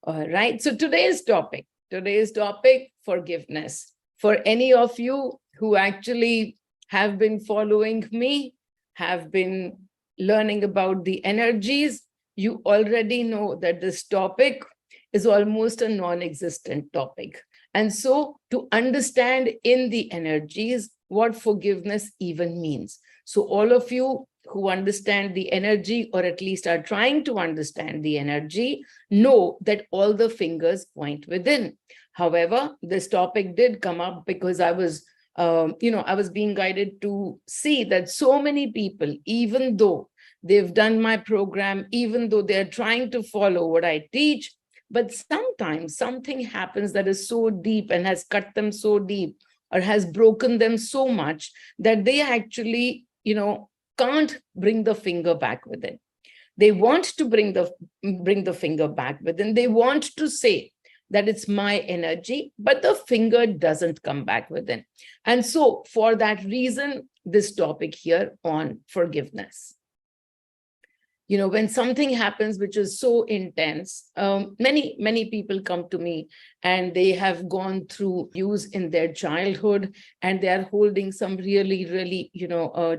All right. So today's topic, forgiveness. For any of you who actually have been following me, have been learning about the energies, you already know that this topic is almost a non-existent topic. And so to understand in the energies what forgiveness even means. So all of you who understand the energy, or at least are trying to understand the energy, know that all the fingers point within. However, this topic did come up because I was being guided to see that so many people, even though they've done my program, even though they're trying to follow what I teach, but sometimes something happens that is so deep and has cut them so deep, or has broken them so much that they actually, can't bring the finger back within. They want to bring the finger back within. They want to say that it's my energy, but the finger doesn't come back within. And so for that reason, this topic here on forgiveness. When something happens which is so intense, many people come to me and they have gone through abuse in their childhood, and they are holding some really,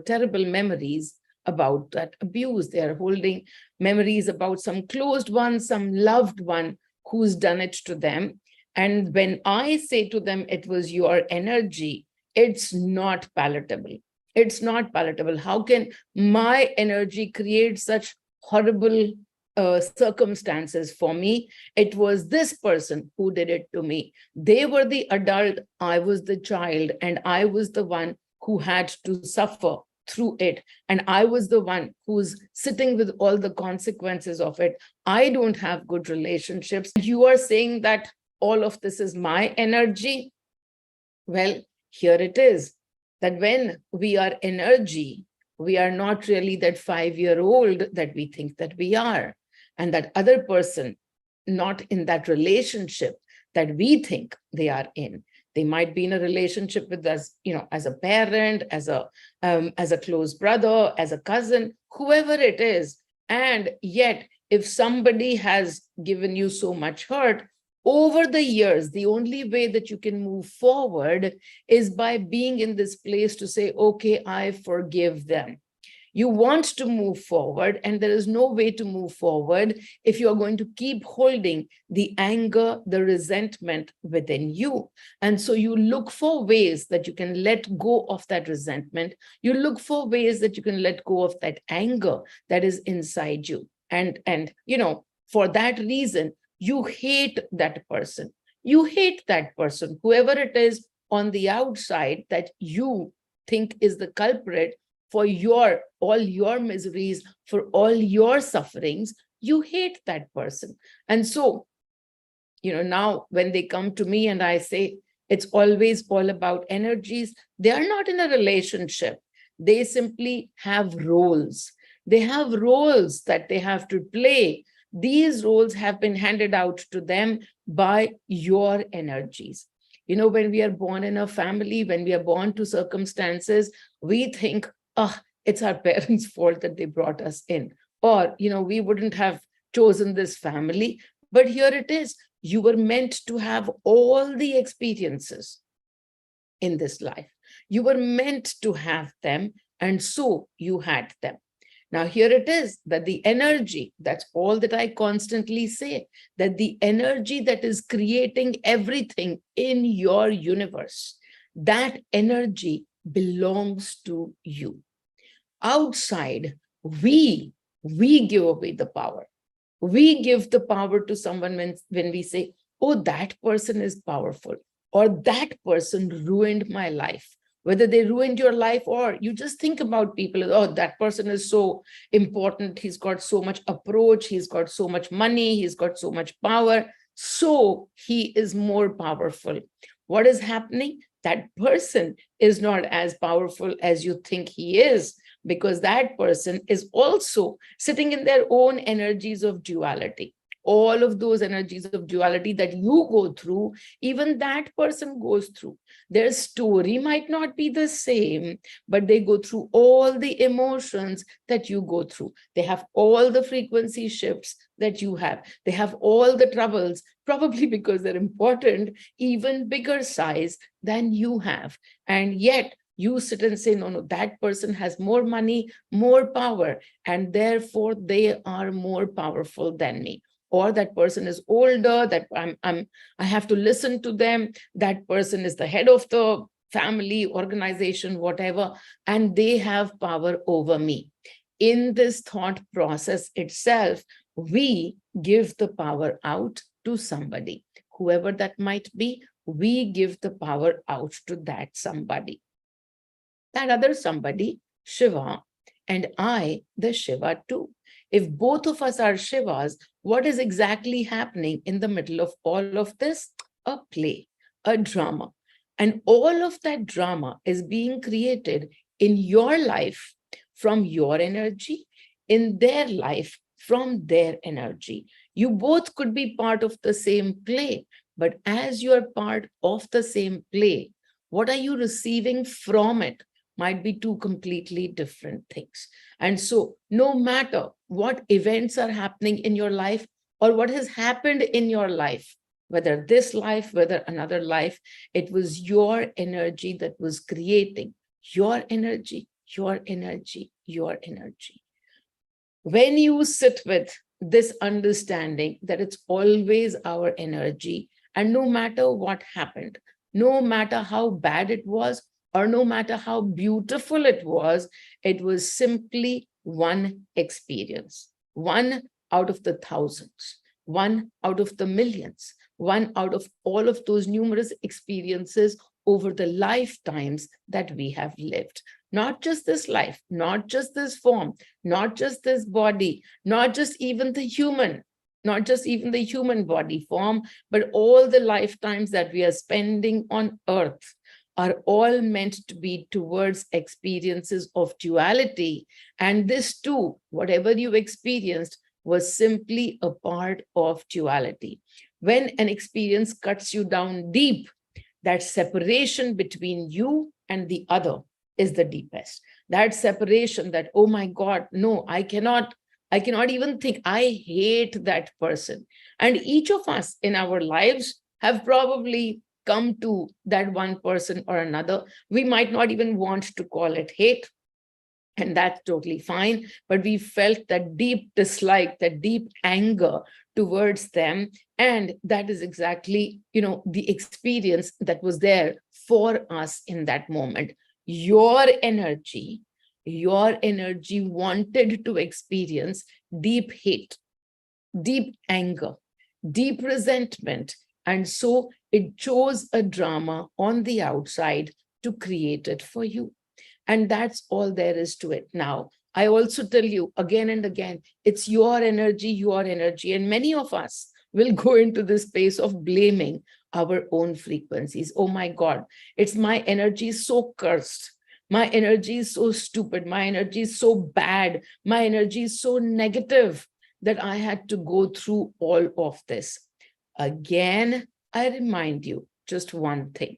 terrible memories about that abuse. They are holding memories about some closed one, some loved one who's done it to them. And when I say to them, it was your energy, it's not palatable. It's not palatable. How can my energy create such horrible circumstances for me? It was this person who did it to me. They were the adult, I was the child, and I was the one who had to suffer through it. And I was the one who's sitting with all the consequences of it. I don't have good relationships. You are saying that all of this is my energy? Well, here it is, that when we are energy, we are not really that 5-year-old that we think that we are. And that other person, not in that relationship that we think they are in. They might be in a relationship with us, as a parent, as a close brother, as a cousin, whoever it is. And yet, if somebody has given you so much hurt, over the years, the only way that you can move forward is by being in this place to say, okay, I forgive them. You want to move forward, and there is no way to move forward if you are going to keep holding the anger, the resentment within you. And so you look for ways that you can let go of that resentment. You look for ways that you can let go of that anger that is inside you. And for that reason, you hate that person. You hate that person, whoever it is on the outside that you think is the culprit for all your miseries, for all your sufferings. You hate that person. And so, now when they come to me and I say, it's always all about energies, they are not in a relationship. They simply have roles. They have roles that they have to play. These roles have been handed out to them by your energies. When we are born in a family, when we are born to circumstances, we think, it's our parents' fault that they brought us in. Or, we wouldn't have chosen this family. But here it is. You were meant to have all the experiences in this life. You were meant to have them, and so you had them. Now, here it is that the energy, that's all that I constantly say, that the energy that is creating everything in your universe, that energy belongs to you. Outside, we give away the power. We give the power to someone when we say, oh, that person is powerful, or that person ruined my life. Whether they ruined your life, or you just think about people, oh, that person is so important. He's got so much approach. He's got so much money. He's got so much power. So he is more powerful. What is happening? That person is not as powerful as you think he is, because that person is also sitting in their own energies of duality. all of those energies of duality that you go through, even that person goes through. Their story might not be the same, but they go through all the emotions that you go through. They have all the frequency shifts that you have. They have all the troubles, probably because they're important, even bigger size than you have. And yet you sit and say, no, no, that person has more money, more power, and therefore they are more powerful than me. Or that person is older, that I have to listen to them. That person is the head of the family, organization, whatever, and they have power over me. In this thought process itself, we give the power out to somebody, whoever that might be. We give the power out to that somebody. That other somebody, Shiva, and I, the Shiva too. If both of us are Shivas, what is exactly happening in the middle of all of this? A play, a drama. And all of that drama is being created in your life from your energy, in their life from their energy. You both could be part of the same play, but as you are part of the same play, what are you receiving from it might be two completely different things. And so no matter what events are happening in your life or what has happened in your life, whether this life, whether another life, it was your energy that was creating your energy, your energy, your energy. When you sit with this understanding that it's always our energy, and no matter what happened, no matter how bad it was, or no matter how beautiful it was simply one experience, one out of the thousands, one out of the millions, one out of all of those numerous experiences over the lifetimes that we have lived. Not just this life, not just this form, not just this body, not just even the human, not just even the human body form, but all the lifetimes that we are spending on earth are all meant to be towards experiences of duality. And this too, whatever you experienced, was simply a part of duality. When an experience cuts you down deep, that separation between you and the other is the deepest. That separation that, oh my God, no, I cannot even think, I hate that person. And each of us in our lives have probably come to that one person or another. We might not even want to call it hate, and that's totally fine. But we felt that deep dislike, that deep anger towards them. And that is exactly, the experience that was there for us in that moment. Your energy wanted to experience deep hate, deep anger, deep resentment. And so it chose a drama on the outside to create it for you. And that's all there is to it. Now, I also tell you again and again, it's your energy. And many of us will go into this space of blaming our own frequencies. Oh my God, it's my energy so cursed. My energy is so stupid. My energy is so bad. My energy is so negative that I had to go through all of this. Again, I remind you just one thing.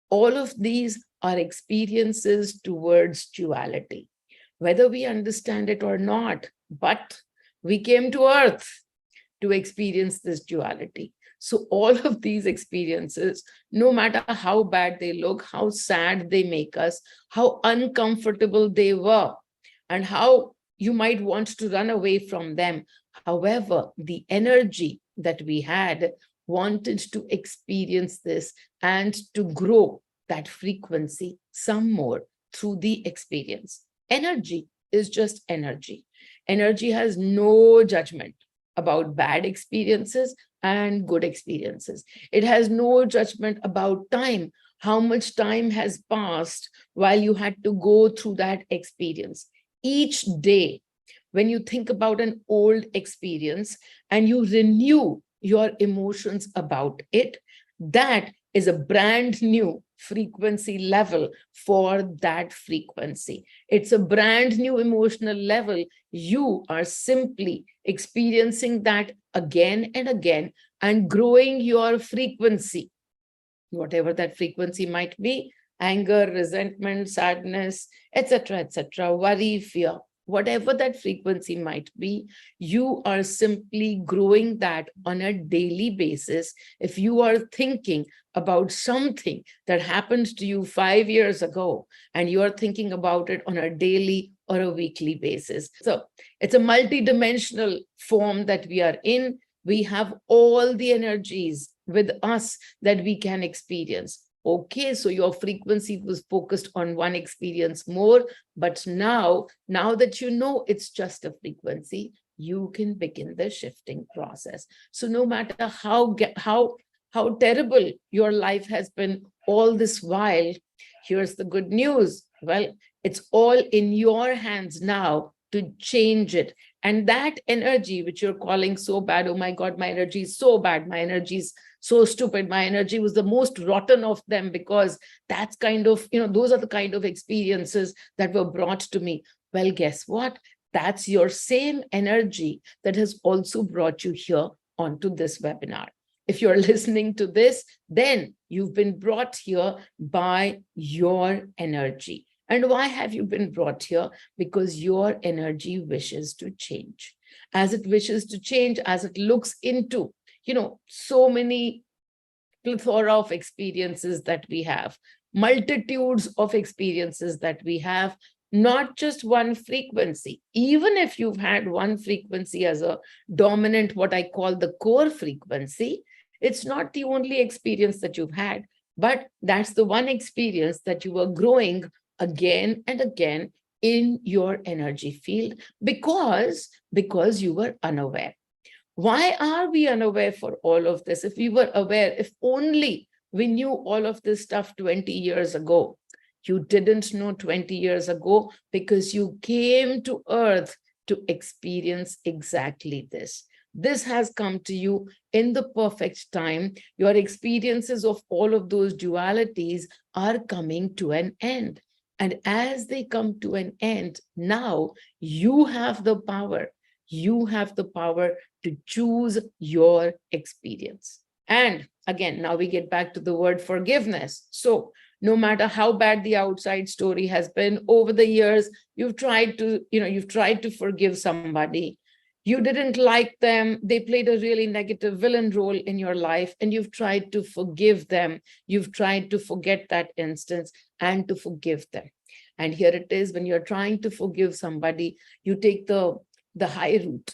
All of these are experiences towards duality, whether we understand it or not, but we came to earth to experience this duality. So all of these experiences, no matter how bad they look, how sad they make us, how uncomfortable they were, and how you might want to run away from them. However, the energy that we had wanted to experience this and to grow that frequency some more through the experience. Energy is just energy. Energy has no judgment about bad experiences and good experiences. It has no judgment about time, how much time has passed while you had to go through that experience. Each day, when you think about an old experience and you renew your emotions about it, that is a brand new frequency level for that frequency. It's a brand new emotional level you are simply experiencing that again and again, and growing your frequency, whatever that frequency might be: anger, resentment, sadness, etc., worry, fear, whatever that frequency might be, you are simply growing that on a daily basis. If you are thinking about something that happened to you 5 years ago, and you are thinking about it on a daily or a weekly basis. So it's a multidimensional form that we are in. We have all the energies with us that we can experience. Okay, so your frequency was focused on one experience more, but now that you know it's just a frequency, you can begin the shifting process. So no matter how terrible your life has been all this while, here's the good news. Well, it's all in your hands now to change it. And that energy which you're calling so bad, oh my God, my energy is so bad, my energy is so stupid, my energy was the most rotten of them, because that's kind of, those are the kind of experiences that were brought to me. Well, guess what? That's your same energy that has also brought you here onto this webinar. If you're listening to this, then you've been brought here by your energy. And why have you been brought here? Because your energy wishes to change. As it wishes to change, as it looks into, so many plethora of experiences that we have, multitudes of experiences that we have, not just one frequency. Even if you've had one frequency as a dominant, what I call the core frequency, it's not the only experience that you've had, but that's the one experience that you were growing again and again in your energy field, because you were unaware. Why are we unaware for all of this? If we were aware, if only we knew all of this stuff 20 years ago. You didn't know 20 years ago because you came to Earth to experience exactly this. This has come to you in the perfect time. Your experiences of all of those dualities are coming to an end. And as they come to an end, now you have the power. You have the power to choose your experience. And again, now we get back to the word forgiveness. So no matter how bad the outside story has been over the years, you've tried to forgive somebody. You didn't like them. They played a really negative villain role in your life, and you've tried to forgive them. You've tried to forget that instance and to forgive them. And here it is, when you're trying to forgive somebody, you take the high route.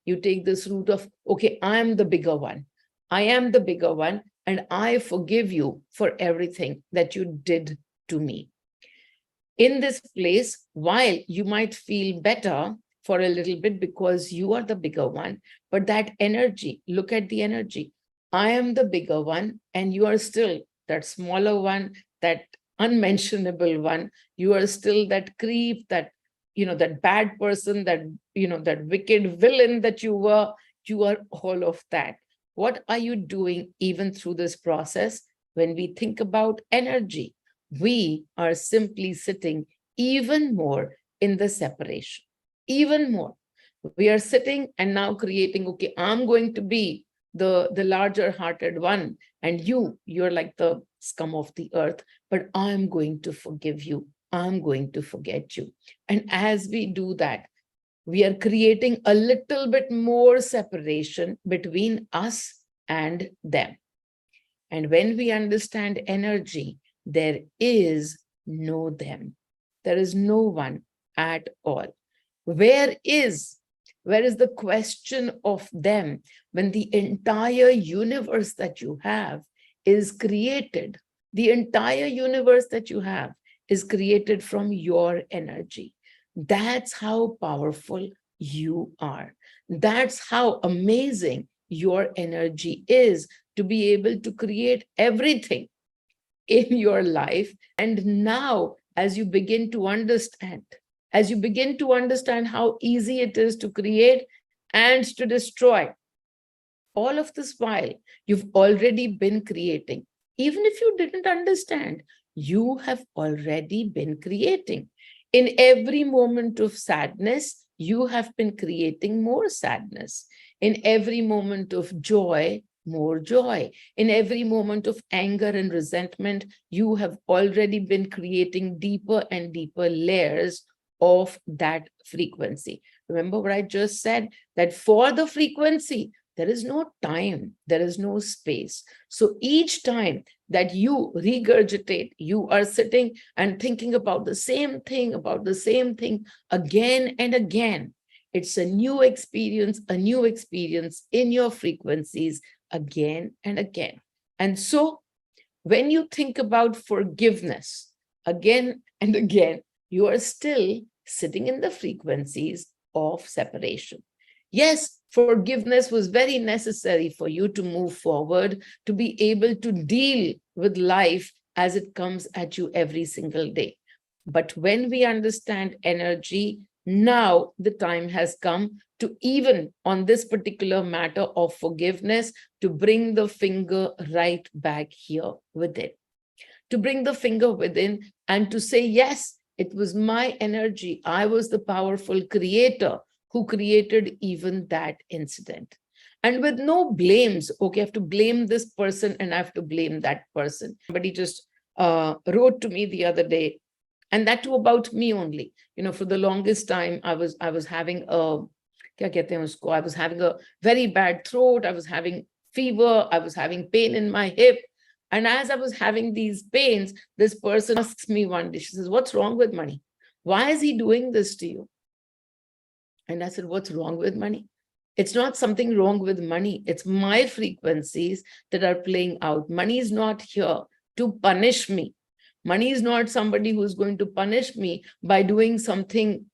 You take this route of, okay, I am the bigger one. I am the bigger one, and I forgive you for everything that you did to me. In this place, while you might feel better for a little bit because you are the bigger one, but that energy, look at the energy. I am the bigger one, and you are still that smaller one, that unmentionable one. You are still that creep, that that bad person, that that wicked villain that you were. You are all of that. What are you doing even through this process? When we think about energy, we are simply sitting even more in the separation, even more. We are sitting and now creating, okay, I'm going to be the larger hearted one, and you're like the scum of the earth, but I'm going to forgive you. I'm going to forget you. And as we do that, we are creating a little bit more separation between us and them. And when we understand energy, there is no them. There is no one at all. Where is the question of them when the entire universe that you have is created? The entire universe that you have is created from your energy. That's how powerful you are. That's how amazing your energy is, to be able to create everything in your life. And now, as you begin to understand how easy it is to create and to destroy, all of this while you've already been creating. Even if you didn't understand, you have already been creating. In every moment of sadness, you have been creating more sadness. In every moment of joy, more joy. In every moment of anger and resentment, you have already been creating deeper and deeper layers of that frequency. Remember what I just said? That for the frequency, there is no time, there is no space. So each time that you regurgitate, you are sitting and thinking about the same thing, again and again. It's a new experience in your frequencies again and again. And so when you think about forgiveness again and again, you are still sitting in the frequencies of separation. Yes, forgiveness was very necessary for you to move forward, to be able to deal with life as it comes at you every single day. But when we understand energy, now the time has come to, even on this particular matter of forgiveness, to bring the finger right back here within. To bring the finger within and to say, yes, it was my energy. I was the powerful creator who created even that incident. And with no blames, okay, I have to blame this person and I have to blame that person. Somebody just wrote to me the other day, and that too about me only. For the longest time, I was having a very bad throat. I was having fever. I was having pain in my hip. And as I was having these pains, this person asks me one day, she says, "What's wrong with money? Why is he doing this to you?" And I said, "What's wrong with money? It's not something wrong with money. It's my frequencies that are playing out. Money is not here to punish me. Money is not somebody who's going to punish me by doing something,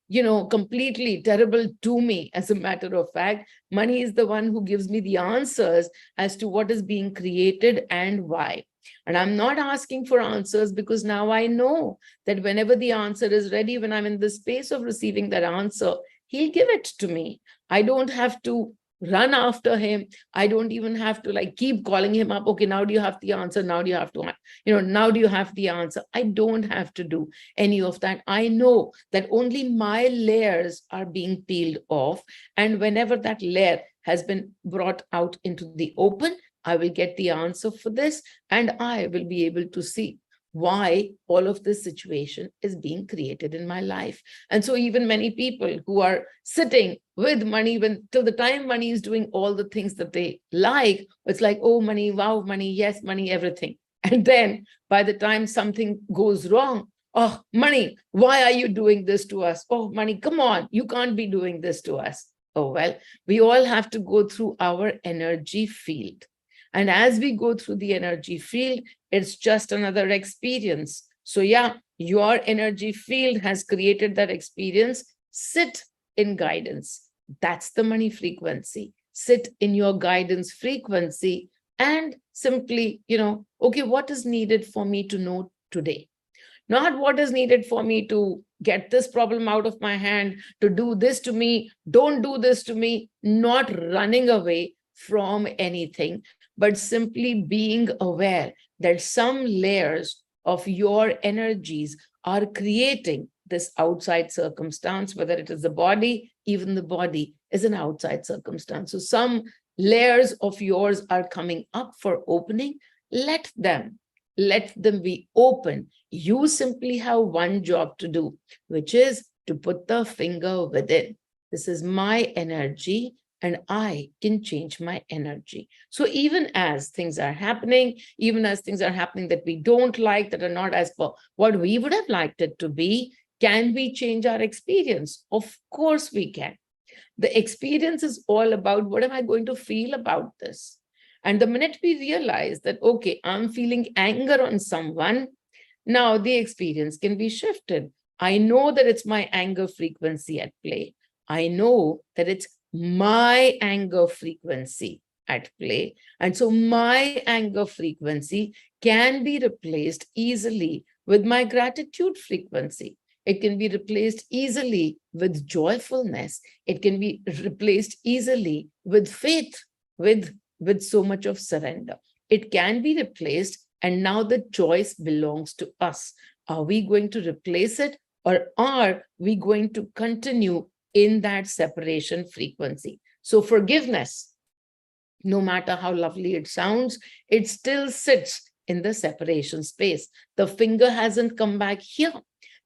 completely terrible to me. As a matter of fact, money is the one who gives me the answers as to what is being created and why. And I'm not asking for answers, because now I know that whenever the answer is ready, when I'm in the space of receiving that answer, he'll give it to me. I don't have to run after him. I don't even have to keep calling him up. Okay, now do you have the answer? Now do you have to, now do you have the answer? I don't have to do any of that. I know that only my layers are being peeled off. And whenever that layer has been brought out into the open, I will get the answer for this, and I will be able to see why all of this situation is being created in my life. And so even many people who are sitting with money, when till the time money is doing all the things that they like, it's like, oh, money, wow, money, yes, money, everything. And then by the time something goes wrong, oh, money, why are you doing this to us? Oh, money, come on, you can't be doing this to us. Oh, well, we all have to go through our energy field. And as we go through the energy field, it's just another experience. So yeah, your energy field has created that experience. Sit in guidance. That's the money frequency. Sit in your guidance frequency and simply, okay, what is needed for me to know today? Not what is needed for me to get this problem out of my hand, to do this to me, don't do this to me, not running away from anything, but simply being aware that some layers of your energies are creating this outside circumstance, whether it is the body, even the body is an outside circumstance. So some layers of yours are coming up for opening. Let them be open. You simply have one job to do, which is to put the finger within. This is my energy, and I can change my energy. So even as things are happening, that we don't like, that are not as per what we would have liked it to be, can we change our experience? Of course we can. The experience is all about, what am I going to feel about this? And the minute we realize that, okay, I'm feeling anger on someone, now the experience can be shifted. I know that it's my anger frequency at play. I know that it's my anger frequency at play. And so my anger frequency can be replaced easily with my gratitude frequency. It can be replaced easily with joyfulness. It can be replaced easily with faith, with so much of surrender. It can be replaced, and now the choice belongs to us. Are we going to replace it, or are we going to continue in that separation frequency. So forgiveness, no matter how lovely it sounds, it still sits in the separation space. The finger hasn't come back here.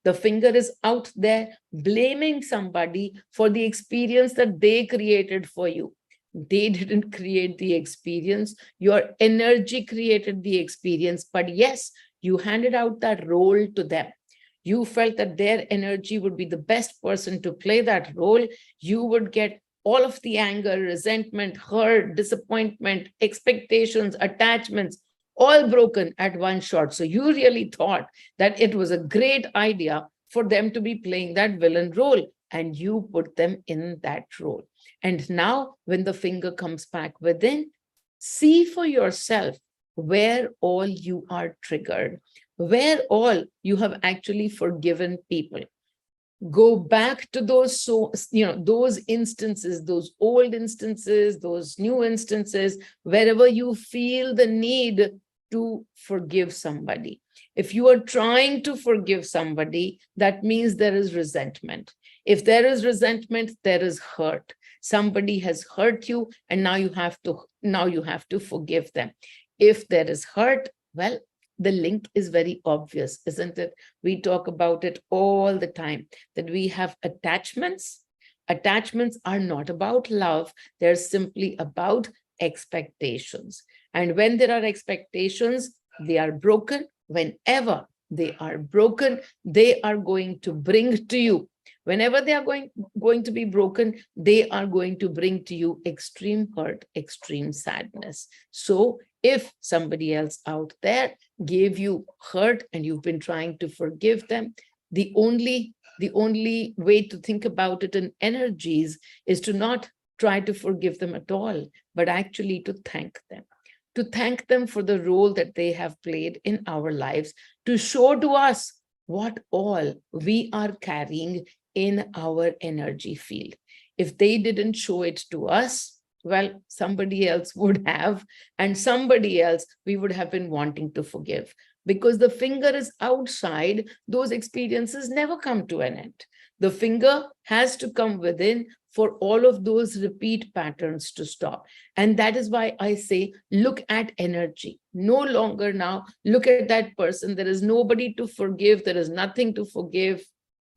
The finger is out there blaming somebody for the experience that they created for you. They didn't create the experience. Your energy created the experience. But yes, you handed out that role to them. You felt that their energy would be the best person to play that role. You would get all of the anger, resentment, hurt, disappointment, expectations, attachments, all broken at one shot. So you really thought that it was a great idea for them to be playing that villain role, and you put them in that role. And now, when the finger comes back within, see for yourself where all you are triggered, where all you have actually forgiven people. Go back to those, so those instances, those old instances, those new instances, wherever you feel the need to forgive somebody. If you are trying to forgive somebody, that means there is resentment. If there is resentment, there is hurt. Somebody has hurt you, and now you have to forgive them. If there is hurt, well, the link is very obvious, isn't it? We talk about it all the time, that we have attachments. Attachments are not about love. They're simply about expectations. And when there are expectations, they are broken. Whenever they are broken, they are going to bring to you, whenever they are going to be broken, they are going to bring to you extreme hurt, extreme sadness. So if somebody else out there gave you hurt and you've been trying to forgive them, the only way to think about it in energies is to not try to forgive them at all, but actually to thank them for the role that they have played in our lives, to show to us what all we are carrying in our energy field. If they didn't show it to us, well, somebody else would have, and somebody else we would have been wanting to forgive. Because the finger is outside, those experiences never come to an end. The finger has to come within for all of those repeat patterns to stop. And that is why I say, look at energy. No longer now, look at that person. There is nobody to forgive. There is nothing to forgive.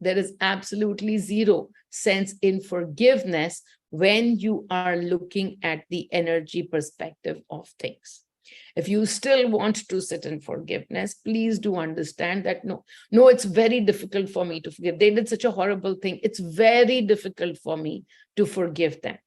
There is absolutely zero sense in forgiveness when you are looking at the energy perspective of things. If you still want to sit in forgiveness, please do understand that no, it's very difficult for me to forgive. They did such a horrible thing. It's very difficult for me to forgive them.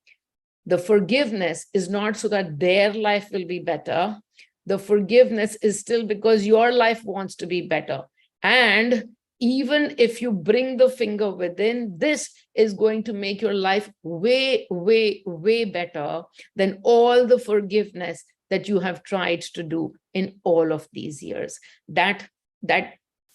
The forgiveness is not so that their life will be better. The forgiveness is still because your life wants to be better. And even if you bring the finger within, this is going to make your life way, way, way better than all the forgiveness that you have tried to do in all of these years. That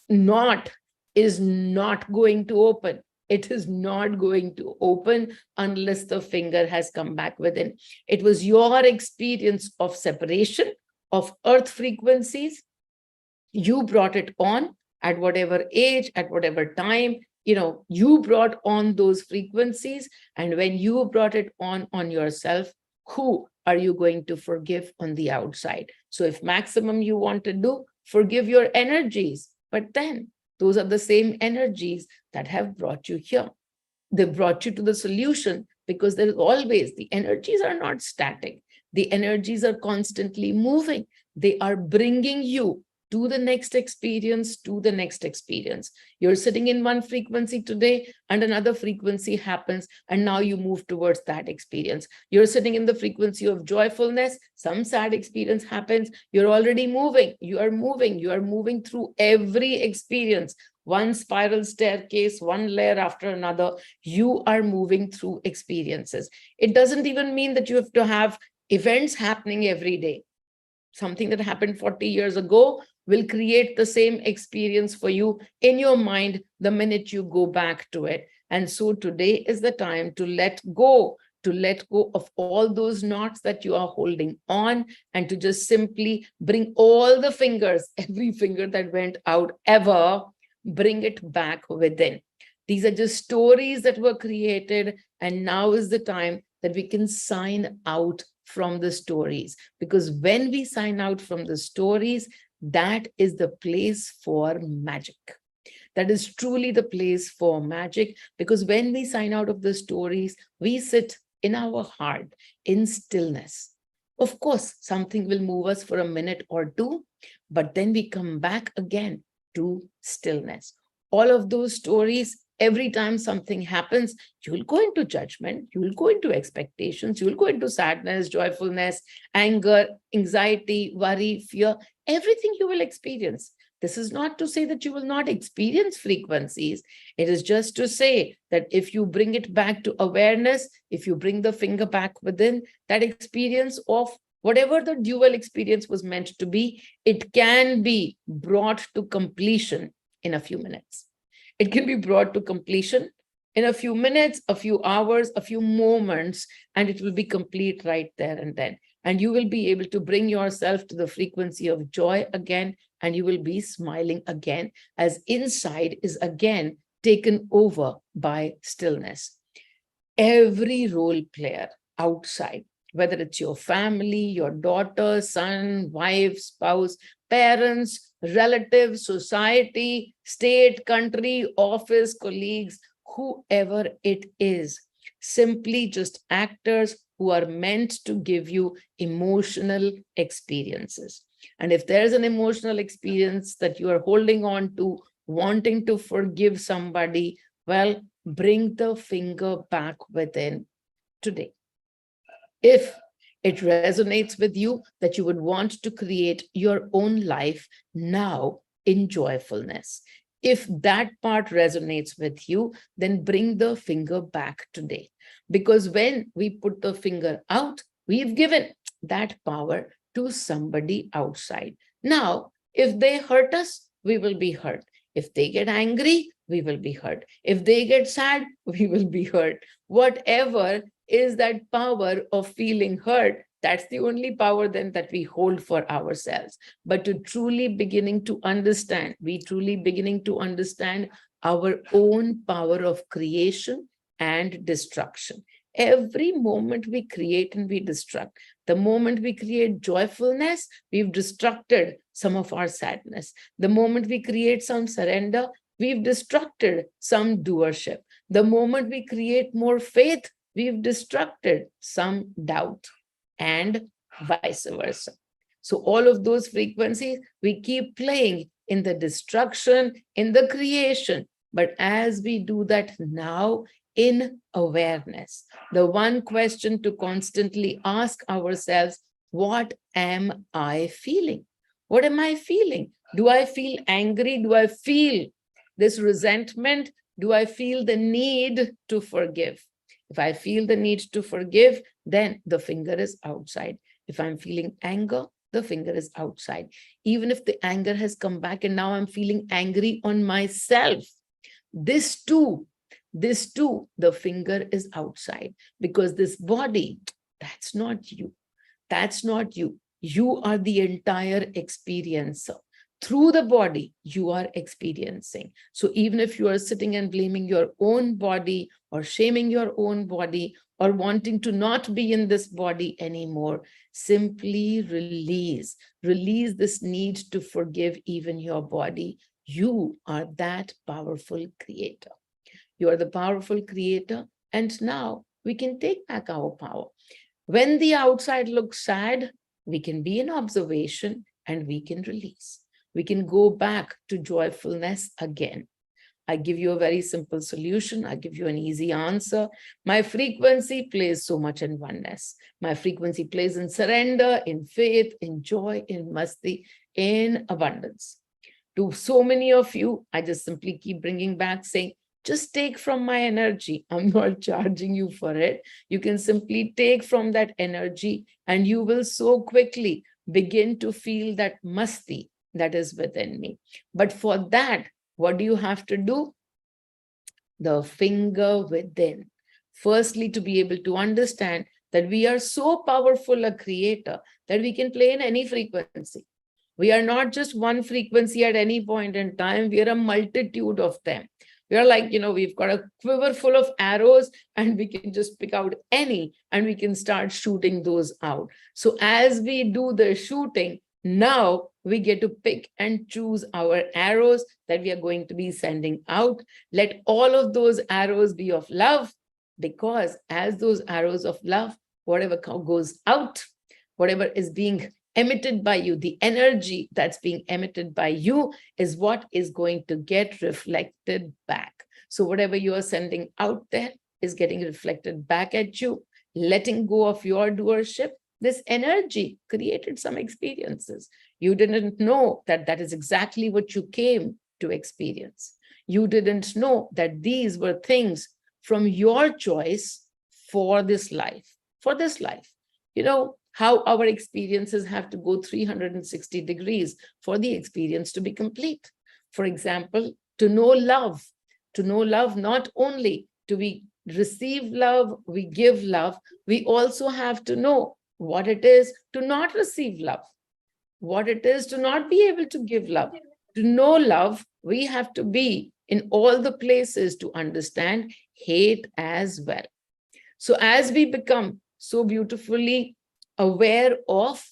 knot is not going to open. It is not going to open unless the finger has come back within. It was your experience of separation, of earth frequencies. You brought it on at whatever age, at whatever time, you brought on those frequencies. And when you brought it on yourself, who are you going to forgive on the outside? So if maximum you want to do, forgive your energies. But then those are the same energies that have brought you here. They brought you to the solution, because there is always, the energies are not static. The energies are constantly moving. They are bringing you to the next experience, to the next experience. You're sitting in one frequency today and another frequency happens, and now you move towards that experience. You're sitting in the frequency of joyfulness, some sad experience happens, you're already moving, you are moving through every experience. One spiral staircase, one layer after another, you are moving through experiences. It doesn't even mean that you have to have events happening every day. Something that happened 40 years ago will create the same experience for you in your mind the minute you go back to it. And so today is the time to let go of all those knots that you are holding on, and to just simply bring all the fingers, every finger that went out ever, bring it back within. These are just stories that were created, and now is the time that we can sign out from the stories. Because when we sign out from the stories, that is the place for magic. That is truly the place for magic, because when we sign out of the stories, we sit in our heart in stillness. Of course, something will move us for a minute or two, but then we come back again to stillness. All of those stories, every time something happens, you will go into judgment, you will go into expectations, you will go into sadness, joyfulness, anger, anxiety, worry, fear, everything you will experience. This is not to say that you will not experience frequencies. It is just to say that if you bring it back to awareness, if you bring the finger back within, that experience of whatever the dual experience was meant to be, it can be brought to completion in a few minutes. It can be brought to completion in a few minutes, a few hours, a few moments, and it will be complete right there and then. And you will be able to bring yourself to the frequency of joy again, and you will be smiling again, as inside is again taken over by stillness. Every role player outside, whether it's your family, your daughter, son, wife, spouse, parents, relatives, society, state, country, office, colleagues, whoever it is, simply just actors who are meant to give you emotional experiences. And if there's an emotional experience that you are holding on to, wanting to forgive somebody, well, bring the finger back within today. If it resonates with you that you would want to create your own life now in joyfulness, if that part resonates with you, then bring the finger back today. Because when we put the finger out, we've given that power to somebody outside. Now, if they hurt us, we will be hurt. If they get angry, we will be hurt. If they get sad, we will be hurt. Whatever is that power of feeling hurt, that's the only power then that we hold for ourselves. But to truly beginning to understand, we truly beginning to understand our own power of creation and destruction. Every moment we create and we destruct. The moment we create joyfulness, we've destructed some of our sadness. The moment we create some surrender, we've destructed some doership. The moment we create more faith, we've destructed some doubt, and vice versa. So all of those frequencies, we keep playing in the destruction, in the creation. But as we do that now in awareness, the one question to constantly ask ourselves, what am I feeling? What am I feeling? Do I feel angry? Do I feel this resentment? Do I feel the need to forgive? If I feel the need to forgive, then the finger is outside. If I'm feeling anger, the finger is outside. Even if the anger has come back and now I'm feeling angry on myself, this too, the finger is outside, because this body, that's not you. That's not you. You are the entire experiencer. Through the body, you are experiencing. So even if you are sitting and blaming your own body or shaming your own body or wanting to not be in this body anymore, simply release. Release this need to forgive even your body. You are that powerful creator. You are the powerful creator. And now we can take back our power. When the outside looks sad, we can be in observation and we can release. We can go back to joyfulness again. I give you a very simple solution. I give you an easy answer. My frequency plays so much in oneness. My frequency plays in surrender, in faith, in joy, in masti, in abundance. To so many of you, I just simply keep bringing back saying, just take from my energy. I'm not charging you for it. You can simply take from that energy and you will so quickly begin to feel that masti that is within me. But for that, what do you have to do? The finger within. Firstly, to be able to understand that we are so powerful a creator that we can play in any frequency. We are not just one frequency at any point in time. We are a multitude of them. We are like, we've got a quiver full of arrows and we can just pick out any and we can start shooting those out. So as we do the shooting, now we get to pick and choose our arrows that we are going to be sending out. Let all of those arrows be of love, because as those arrows of love, whatever goes out, whatever is being emitted by you, the energy that's being emitted by you is what is going to get reflected back. So whatever you are sending out there is getting reflected back at you. Letting go of your doership, this energy created some experiences. You didn't know that that is exactly what you came to experience. You didn't know that these were things from your choice for this life, how our experiences have to go 360 degrees for the experience to be complete. For example, to know love, not only do we receive love, we give love, we also have to know what it is to not receive love, what it is to not be able to give love. To know love, we have to be in all the places to understand hate as well. So as we become so beautifully aware of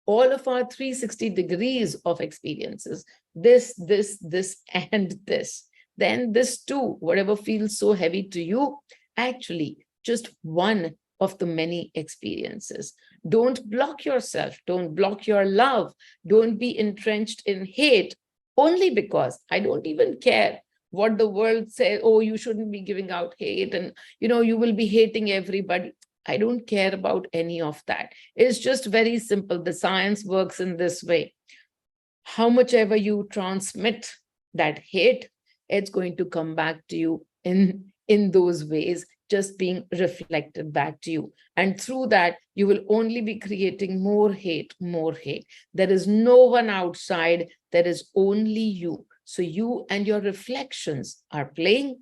all of our 360 degrees of experiences, this, and this, then this too, whatever feels so heavy to you, actually just one of the many experiences. Don't block yourself, don't block your love, don't be entrenched in hate only because I don't even care what the world says. Oh, you shouldn't be giving out hate and you will be hating everybody. I don't care about any of that. It's just very simple. The science works in this way. How much ever you transmit that hate, it's going to come back to you in those ways, just being reflected back to you. And through that, you will only be creating more hate, more hate. There is no one outside. There is only you. So you and your reflections are playing.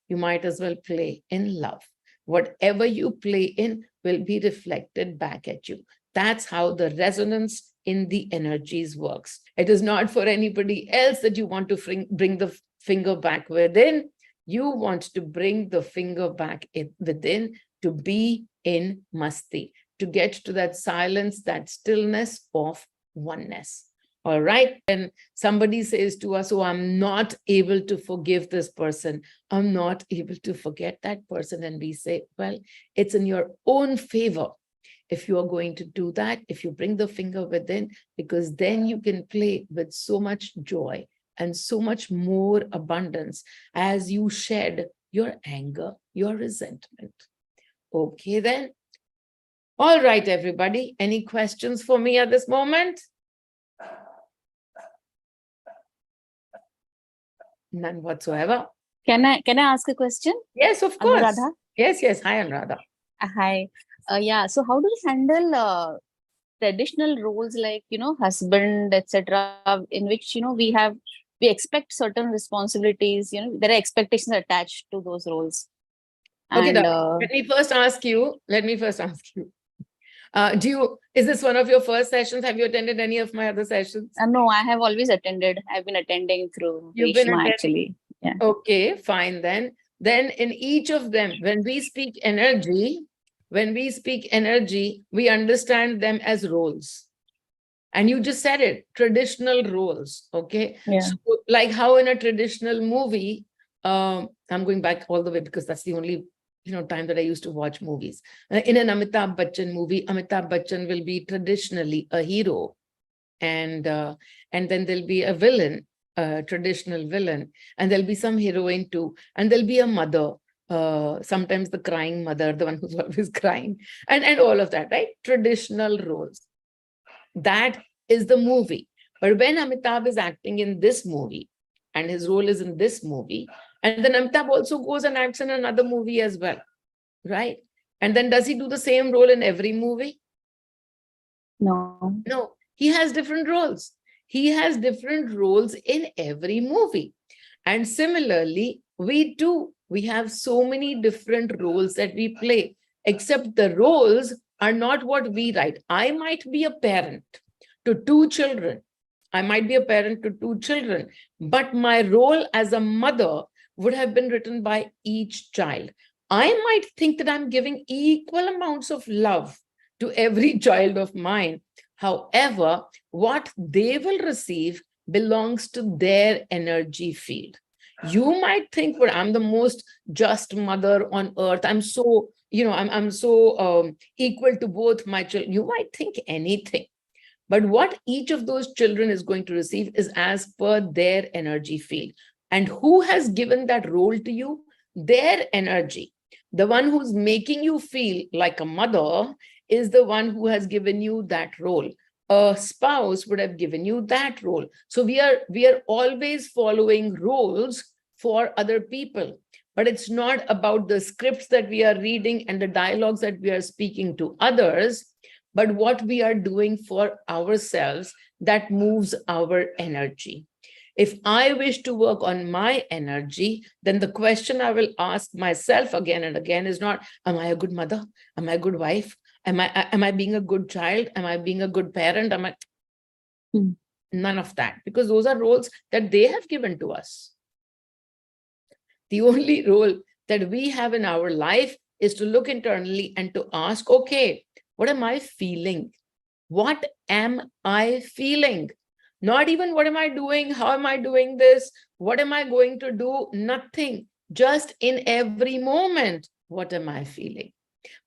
You might as well play in love. Whatever you play in will be reflected back at you. That's how the resonance in the energies works. It is not for anybody else that you want to bring the finger back within. You want to bring the finger back within to be in masti, to get to that silence, that stillness of oneness. All right. And somebody says to us, oh, I'm not able to forgive this person. I'm not able to forget that person. And we say, well, it's in your own favor if you are going to do that, if you bring the finger within, because then you can play with so much joy and so much more abundance as you shed your anger, your resentment. Okay, then. All right, everybody. Any questions for me at this moment? None whatsoever. Can I ask a question? Yes, of course. Anuradha? Yes. Hi, Anuradha. Hi. Yeah. So how do you handle traditional roles like, husband, etc., in which, we expect certain responsibilities, there are expectations attached to those roles. Okay, and let me first ask you, is this one of your first sessions? Have you attended any of my other sessions? No, I have always attended. I've been attending through Reshma, actually. Yeah. Okay, fine then. Then in each of them, when we speak energy, we understand them as roles. And you just said it, traditional roles, okay? Yeah. So like how in a traditional movie, I'm going back all the way because that's the only time that I used to watch movies. In an Amitabh Bachchan movie, Amitabh Bachchan will be traditionally a hero, and then there'll be a villain, a traditional villain, and there'll be some heroine too, and there'll be a mother, sometimes the crying mother, the one who's always crying, and all of that, right? Traditional roles. That is the movie. But when Amitabh is acting in this movie, and his role is in this movie, and then Amitabh also goes and acts in another movie as well, right? And then does he do the same role in every movie? No. No, he has different roles. He has different roles in every movie. And similarly, we too, we have so many different roles that we play, except the roles are not what we write. I might be a parent to two children. But my role as a mother would have been written by each child. I might think that I'm giving equal amounts of love to every child of mine. However, what they will receive belongs to their energy field. You might think, well, I'm the most just mother on earth. I'm so, I'm so equal to both my children. You might think anything. But what each of those children is going to receive is as per their energy field. And who has given that role to you? Their energy. The one who's making you feel like a mother is the one who has given you that role. A spouse would have given you that role. So we are always following roles for other people. But it's not about the scripts that we are reading and the dialogues that we are speaking to others, but what we are doing for ourselves that moves our energy. If I wish to work on my energy, then the question I will ask myself again and again is not, am I a good mother? Am I a good wife? Am I being a good child? Am I being a good parent? None of that, because those are roles that they have given to us. The only role that we have in our life is to look internally and to ask, okay, what am I feeling? What am I feeling? Not even what am I doing? How am I doing this? What am I going to do? Nothing. Just in every moment, what am I feeling?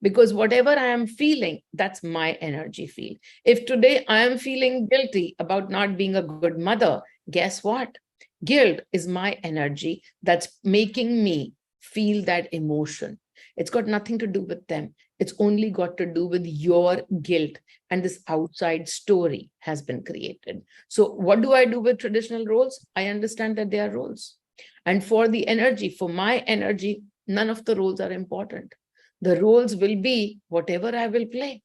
Because whatever I am feeling, that's my energy field. If today I am feeling guilty about not being a good mother, guess what? Guilt is my energy that's making me feel that emotion. It's got nothing to do with them. It's only got to do with your guilt. And this outside story has been created. So what do I do with traditional roles? I understand that they are roles. And for the energy, for my energy, none of the roles are important. The roles will be whatever I will play.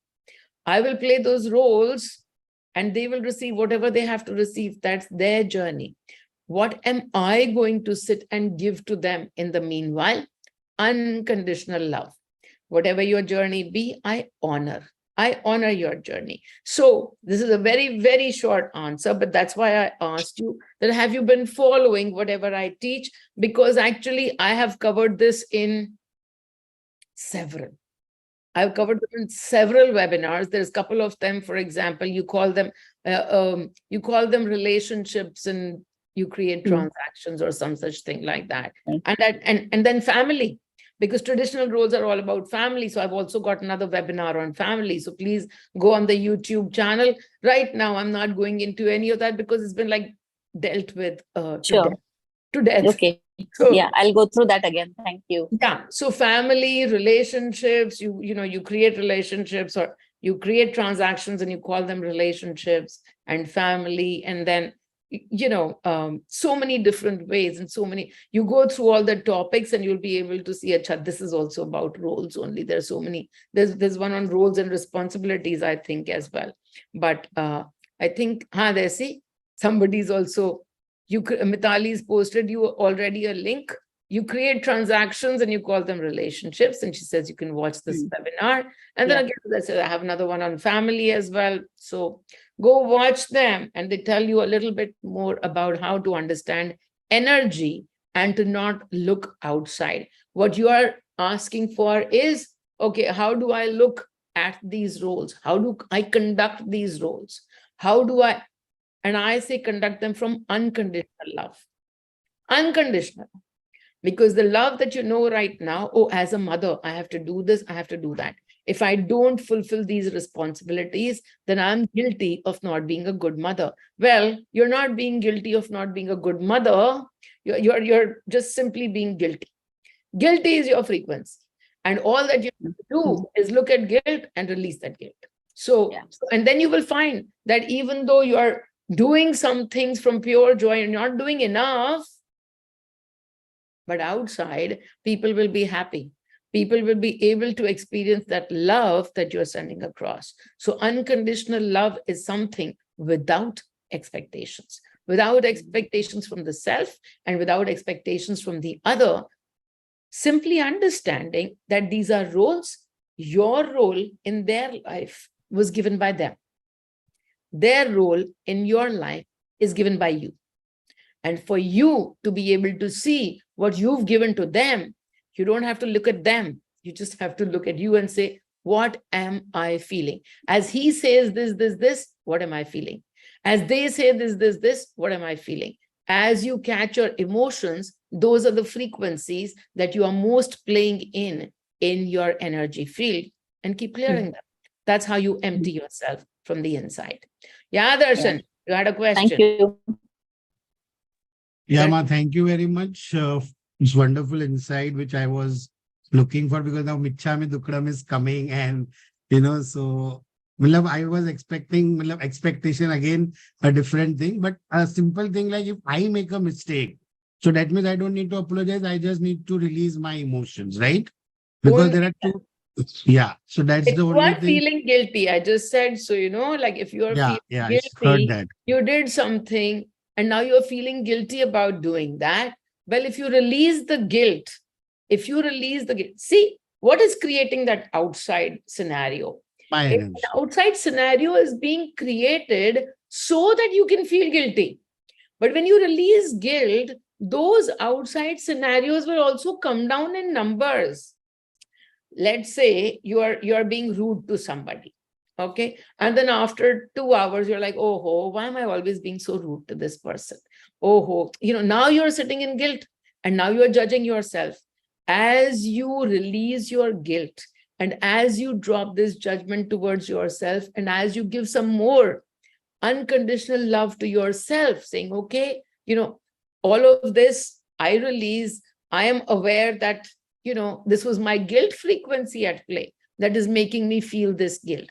I will play those roles and they will receive whatever they have to receive. That's their journey. What am I going to sit and give to them in the meanwhile? Unconditional love. Whatever your journey be, I honor. I honor your journey. So this is a very, very short answer, but that's why I asked you that have you been following whatever I teach? Because actually I have covered this in several. I've covered them in several webinars. There's a couple of them, for example, you call them relationships and you create transactions or some such thing like that. And then family, because traditional roles are all about family. So I've also got another webinar on family. So please go on the YouTube channel. Right now, I'm not going into any of that because it's been like dealt with to death. Okay. So, yeah, I'll go through that again. Thank you. Yeah. So family, relationships, you create relationships or you create transactions and you call them relationships and family. And then, so many different ways and so many, you go through all the topics and you'll be able to see, this is also about roles only. There's so many, there's one on roles and responsibilities, I think, as well. But I think, there, see, somebody's also, Mitali's posted you already a link. You create transactions and you call them relationships. And she says you can watch this webinar. And then again, I have another one on family as well. So go watch them and they tell you a little bit more about how to understand energy and to not look outside. What you are asking for is, okay, how do I look at these roles? How do I conduct these roles? How do I, and I say conduct them from unconditional love. Unconditional. Because the love that you know right now, as a mother, I have to do this, I have to do that. If I don't fulfill these responsibilities, then I'm guilty of not being a good mother. Well, you're not being guilty of not being a good mother. You're just simply being guilty. Guilty is your frequency. And all that you have to do is look at guilt and release that guilt. So, and then you will find that even though you are doing some things from pure joy and not doing enough, but outside, people will be happy. People will be able to experience that love that you're sending across. So unconditional love is something without expectations from the self and without expectations from the other. Simply understanding that these are roles, your role in their life was given by them. Their role in your life is given by you. And for you to be able to see what you've given to them, you don't have to look at them. You just have to look at you and say, what am I feeling? As he says this, what am I feeling? As they say this, what am I feeling? As you catch your emotions, those are the frequencies that you are most playing in your energy field, and keep clearing them. That's how you empty yourself from the inside. Yeah, Darshan, you had a Thank question. you. Yeah, Ma, thank you very much. It's wonderful insight, which I was looking for, because now Michhami Dukram is coming, and so matlab, I was expecting expectation again, a different thing, but a simple thing like if I make a mistake, so that means I don't need to apologize. I just need to release my emotions, right? Because there are two. Yeah. So that's If the you only are thing. feeling guilty, I just said, so like if you are Yeah. feeling Yeah. I heard guilty, that. you did something and now you're feeling guilty about doing that. Well, if you release the guilt, see what is creating that outside scenario. My An energy. outside scenario is being created so that you can feel guilty. But when you release guilt, those outside scenarios will also come down in numbers. Let's say you're being rude to somebody, okay, and then after 2 hours you're like, oh, why am I always being so rude to this person? Oh, now you're sitting in guilt, and now you're judging yourself. As you release your guilt, and as you drop this judgment towards yourself, and as you give some more unconditional love to yourself, saying, okay, all of this I release. I am aware that this was my guilt frequency at play that is making me feel this guilt.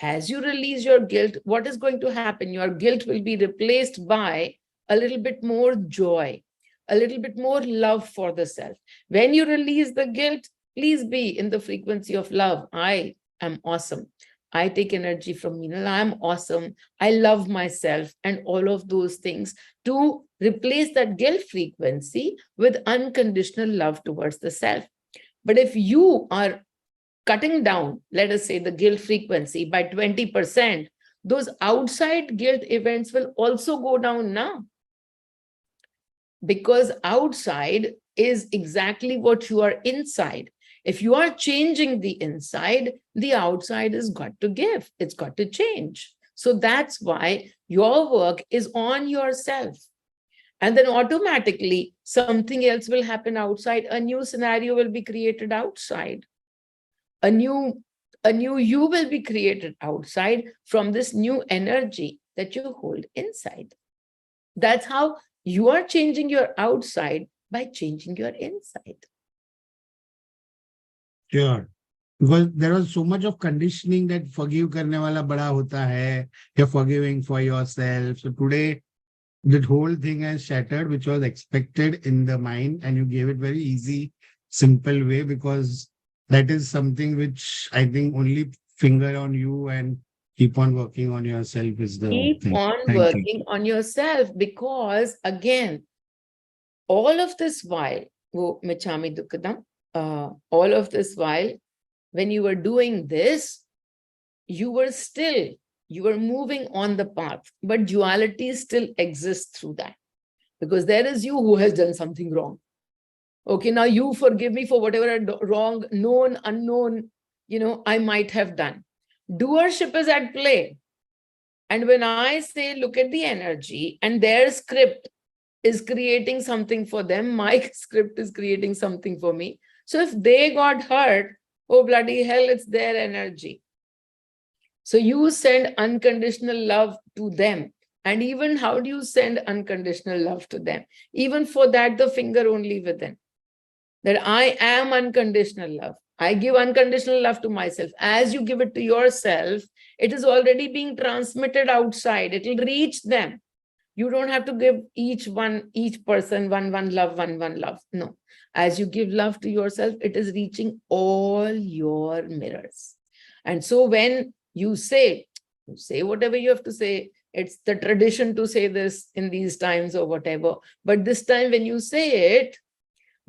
As you release your guilt, what is going to happen? Your guilt will be replaced by a little bit more joy, a little bit more love for the self. When you release the guilt, please be in the frequency of love. I am awesome. I take energy from Meenal. I'm awesome. I love myself, and all of those things, to replace that guilt frequency with unconditional love towards the self. But if you are cutting down, let us say, the guilt frequency by 20%, those outside guilt events will also go down now. Because outside is exactly what you are inside. If you are changing the inside, the outside has got to give, it's got to change. So that's why your work is on yourself. And then automatically something else will happen outside. A new scenario will be created outside. A new you will be created outside from this new energy that you hold inside. That's how you are changing your outside, by changing your inside. Sure. Because there was so much of conditioning that forgive karne wala bada hota hai, you're forgiving for yourself. So today, that whole thing has shattered, which was expected in the mind, and you gave it very easy, simple way, because that is something which I think only finger on you and keep on working on yourself is the Keep thing. on Thank you. working on yourself, because again, all of this while, Michhami Dukadam, all of this while, when you were doing this, you were moving on the path, but duality still exists through that, because there is you who has done something wrong. Okay, now you forgive me for whatever wrong, known, unknown, I might have done. Doership is at play. And when I say, look at the energy, and their script is creating something for them, my script is creating something for me. So if they got hurt, oh bloody hell, it's their energy. So you send unconditional love to them. And even how do you send unconditional love to them? Even for that, the finger only within. That I am unconditional love. I give unconditional love to myself. As you give it to yourself, it is already being transmitted outside. It will reach them. You don't have to give each person one love, one love. No. As you give love to yourself, it is reaching all your mirrors. And so when you say whatever you have to say, it's the tradition to say this in these times or whatever. But this time when you say it,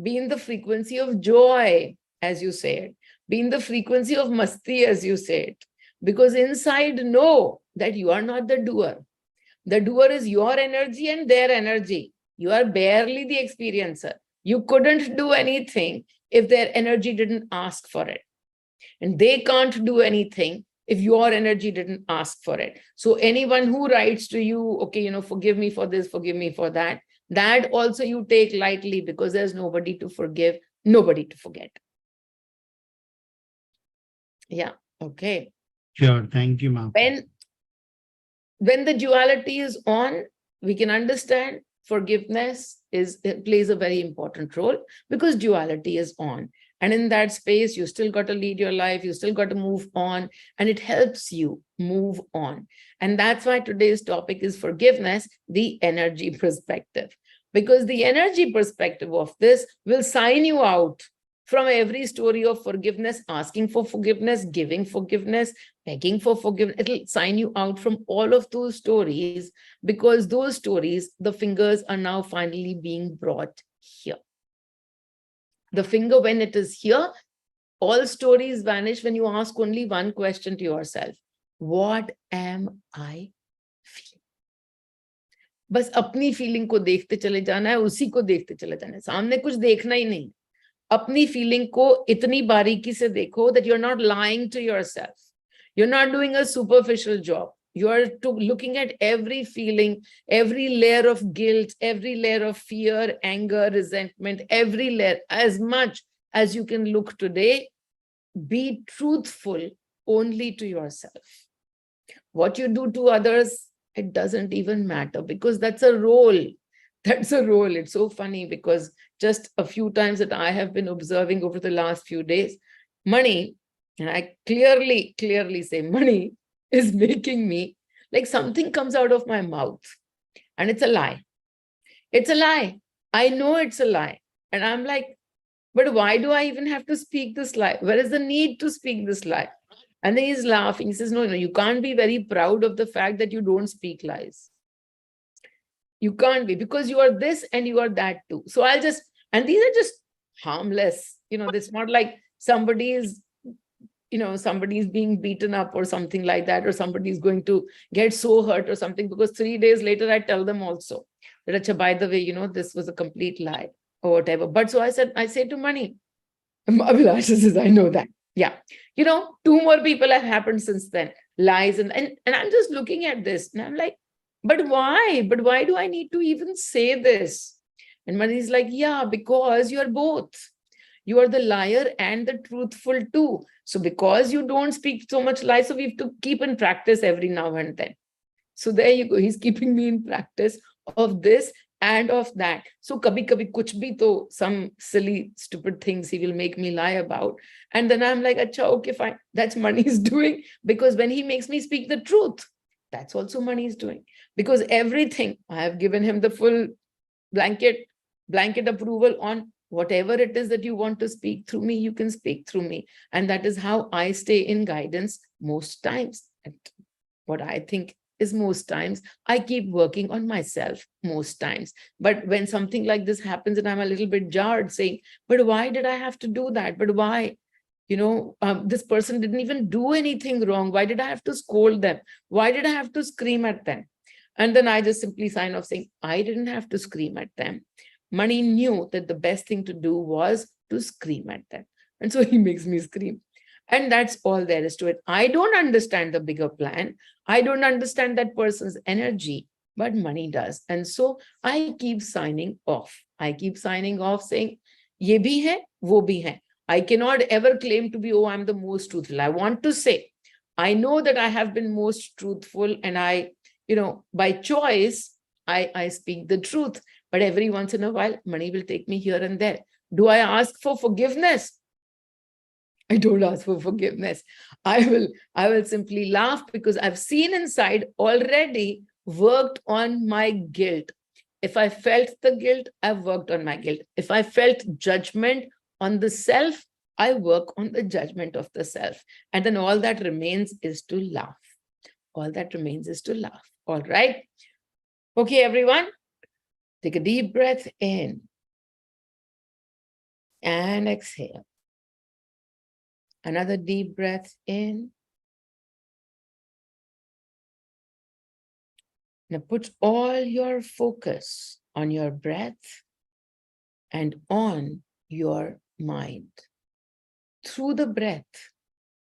be in the frequency of joy, as you say it. Be in the frequency of masti, as you say it. Because inside, know that you are not the doer. The doer is your energy and their energy. You are barely the experiencer. You couldn't do anything if their energy didn't ask for it. And they can't do anything if your energy didn't ask for it. So anyone who writes to you, okay, forgive me for this, forgive me for that, that also you take lightly, because there's nobody to forgive, nobody to forget. Yeah, okay. Sure. Thank you, ma'am. When the duality is on, we can understand forgiveness plays a very important role, because duality is on. And in that space, you still got to lead your life, you still got to move on, and it helps you move on. And that's why today's topic is forgiveness, the energy perspective. Because the energy perspective of this will sign you out from every story of forgiveness, asking for forgiveness, giving forgiveness, begging for forgiveness. It'll sign you out from all of those stories, because those stories, the fingers are now finally being brought here. The finger, when it is here, all stories vanish when you ask only one question to yourself. What am I feeling? बस अपनी feeling को देखते चले जाना है, उसी को देखते चले जाना है, सामने कुछ देखना ही नहीं. अपनी फीलिंग को इतनी बारीकी से देखो that you're not lying to yourself. You're not doing a superficial job. You're looking at every feeling, every layer of guilt, every layer of fear, anger, resentment, every layer, as much as you can look today. Be truthful only to yourself. What you do to others, it doesn't even matter, because that's a role. That's a role. It's so funny, because just a few times that I have been observing over the last few days, money, and I clearly say money is making me, like something comes out of my mouth and it's a lie. It's a lie. I know it's a lie. And I'm like, but why do I even have to speak this lie? Where is the need to speak this lie? And then he's laughing. He says, no, you can't be very proud of the fact that you don't speak lies. You can't be, because you are this and you are that too. So I'll just, and these are just harmless. It's not like somebody is being beaten up or something like that, or somebody is going to get so hurt or something, because 3 days later I tell them also that, by the way, this was a complete lie or whatever. But so I say to Mani, Abhilasha says, I know that. Yeah. 2 more people have happened since then, lies. And I'm just looking at this and I'm like, but why? But why do I need to even say this? And Mani's like, yeah, because you're both. You are the liar and the truthful too. So because you don't speak so much lies, so we have to keep in practice every now and then. So there you go. He's keeping me in practice of this and of that. So kabhi kuch bhi to, some silly, stupid things he will make me lie about. And then I'm like, acha, okay, fine. That's Mani's doing. Because when he makes me speak the truth, that's also Mani's doing. Because everything, I have given him the full blanket approval on whatever it is that you want to speak through me, you can speak through me. And that is how I stay in guidance most times. And what I think is most times, I keep working on myself most times. But when something like this happens and I'm a little bit jarred, saying, but why did I have to do that? But why? This person didn't even do anything wrong. Why did I have to scold them? Why did I have to scream at them? And then I just simply sign off saying, I didn't have to scream at them. Mani knew that the best thing to do was to scream at them. And so he makes me scream. And that's all there is to it. I don't understand the bigger plan. I don't understand that person's energy, but Mani does. And so I keep signing off. I keep signing off saying, ye bhi hai, wo bhi hai. I cannot ever claim to be, oh, I'm the most truthful. I want to say, I know that I have been most truthful, and I, by choice, I speak the truth. But every once in a while, Mani will take me here and there. Do I ask for forgiveness? I don't ask for forgiveness. I will simply laugh, because I've seen inside already, worked on my guilt. If I felt the guilt, I've worked on my guilt. If I felt judgment on the self, I work on the judgment of the self. And then all that remains is to laugh. All that remains is to laugh. All right. Okay, everyone. Take a deep breath in and exhale. Another deep breath in. Now put all your focus on your breath and on your mind. Through the breath,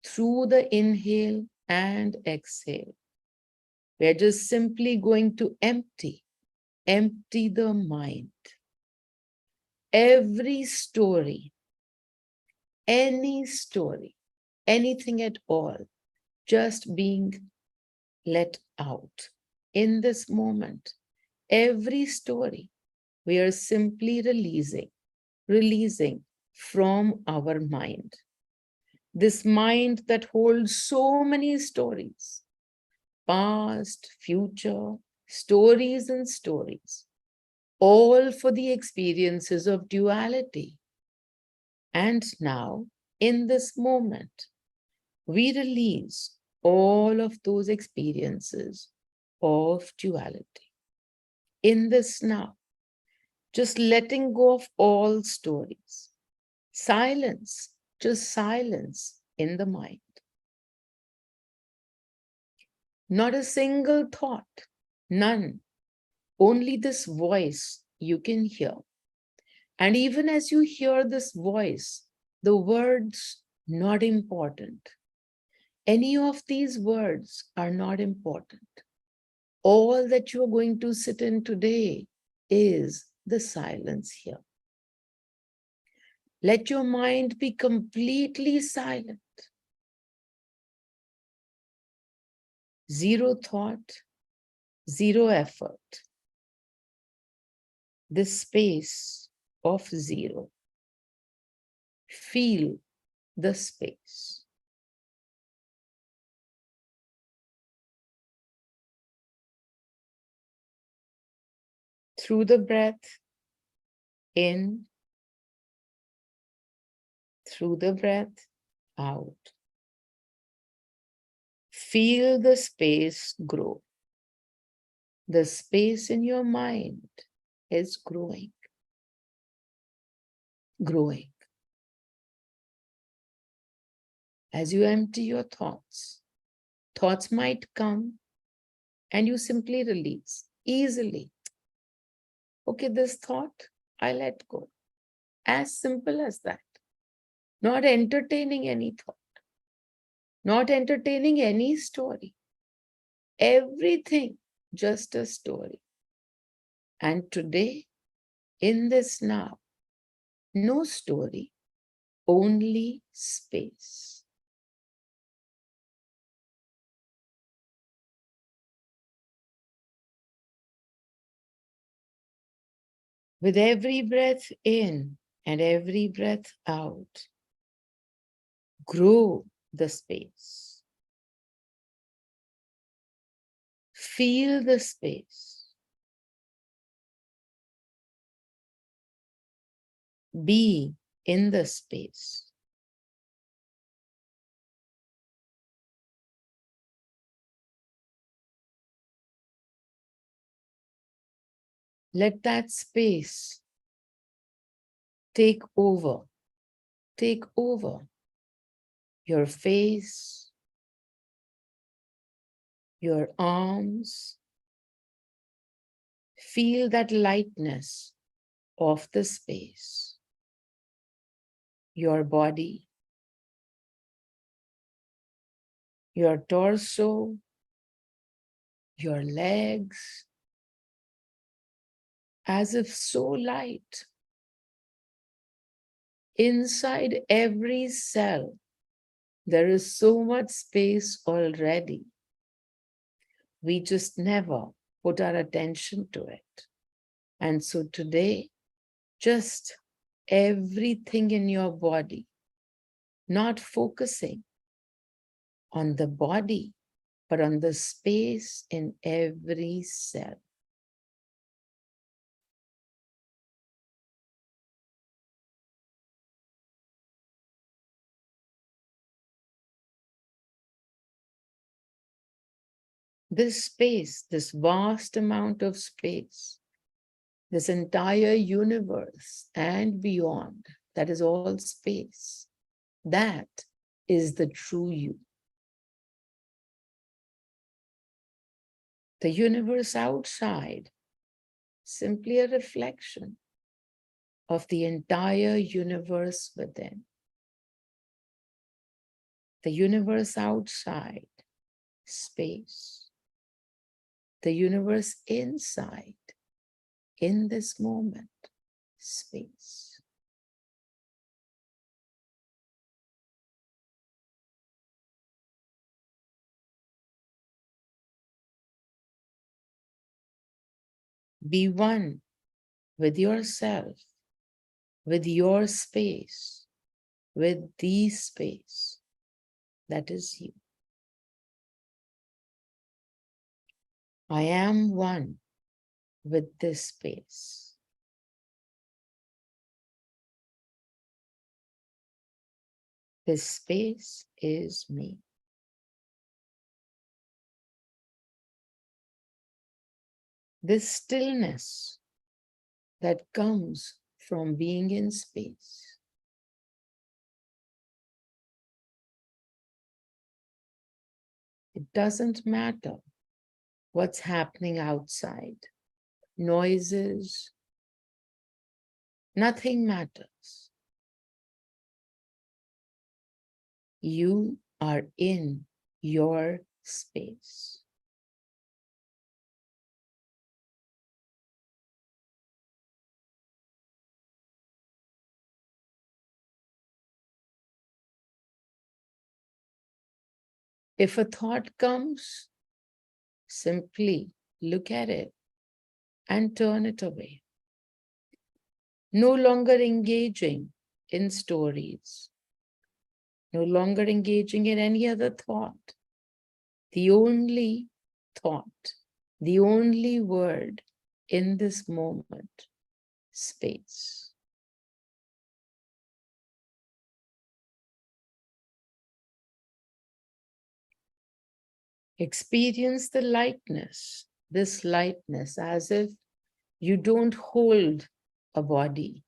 through the inhale and exhale, we're just simply going to empty the mind. Every story, any story, anything at all, just being let out in this moment. Every story, we are simply releasing from our mind. This mind that holds so many stories, past, future, stories and stories, all for the experiences of duality. And now, in this moment, we release all of those experiences of duality. In this now, just letting go of all stories. Silence, just silence in the mind. Not a single thought, none. Only this voice you can hear. And even as you hear this voice, the words not important. Any of these words are not important. All that you're going to sit in today is the silence here. Let your mind be completely silent. Zero thought, zero effort. This space of zero. Feel the space. Through the breath, in, through the breath, out. Feel the space grow. The space in your mind is growing, growing. As you empty your thoughts, thoughts might come and you simply release easily. Okay, this thought, I let go. As simple as that. Not entertaining any thought, not entertaining any story. Everything just a story. And today, in this now, no story, only space. With every breath in and every breath out, grow the space. Feel the space. Be in the space. Let that space take over your face, your arms. Feel that lightness of the space. Your body, your torso, your legs, as if so light. Inside every cell, there is so much space already. We just never put our attention to it. And so today, just everything in your body, not focusing on the body, but on the space in every cell. This space, this vast amount of space, this entire universe and beyond, that is all space. That is the true you. The universe outside, simply a reflection of the entire universe within. The universe outside, space. The universe inside, in this moment, space. Be one with yourself, with your space, with the space that is you. I am one with this space. This space is me. This stillness that comes from being in space. It doesn't matter what's happening outside. Noises, nothing matters. You are in your space. If a thought comes, simply look at it and turn it away. No longer engaging in stories, no longer engaging in any other thought. The only thought, the only word in this moment, space. Experience the lightness, this lightness, as if you don't hold a body.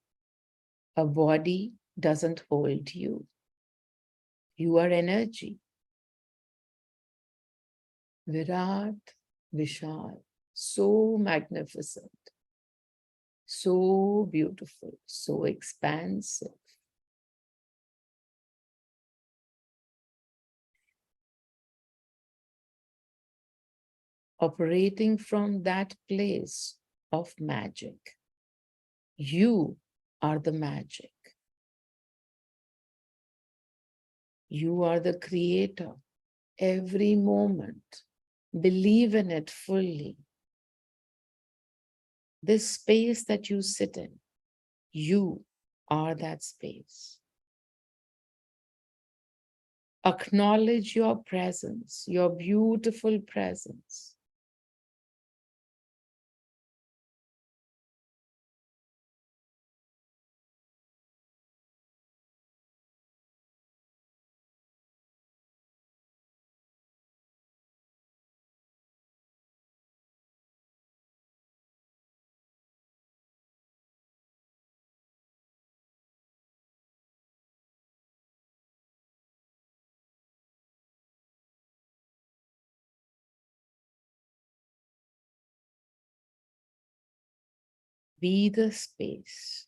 A body doesn't hold you. You are energy. Virat, Vishal, so magnificent, so beautiful, so expansive. Operating from that place of magic. You are the magic. You are the creator. Every moment, believe in it fully. This space that you sit in, you are that space. Acknowledge your presence, your beautiful presence. Be the space.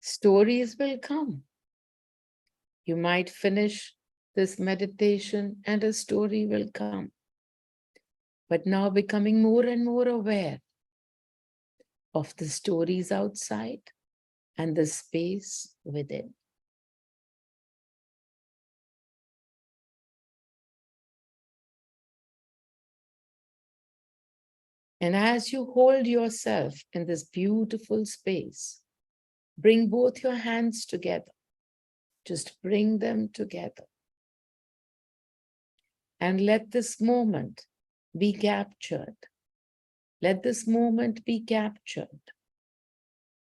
Stories will come. You might finish this meditation and a story will come. But now becoming more and more aware of the stories outside and the space within. And as you hold yourself in this beautiful space, bring both your hands together. Just bring them together. And let this moment be captured. Let this moment be captured.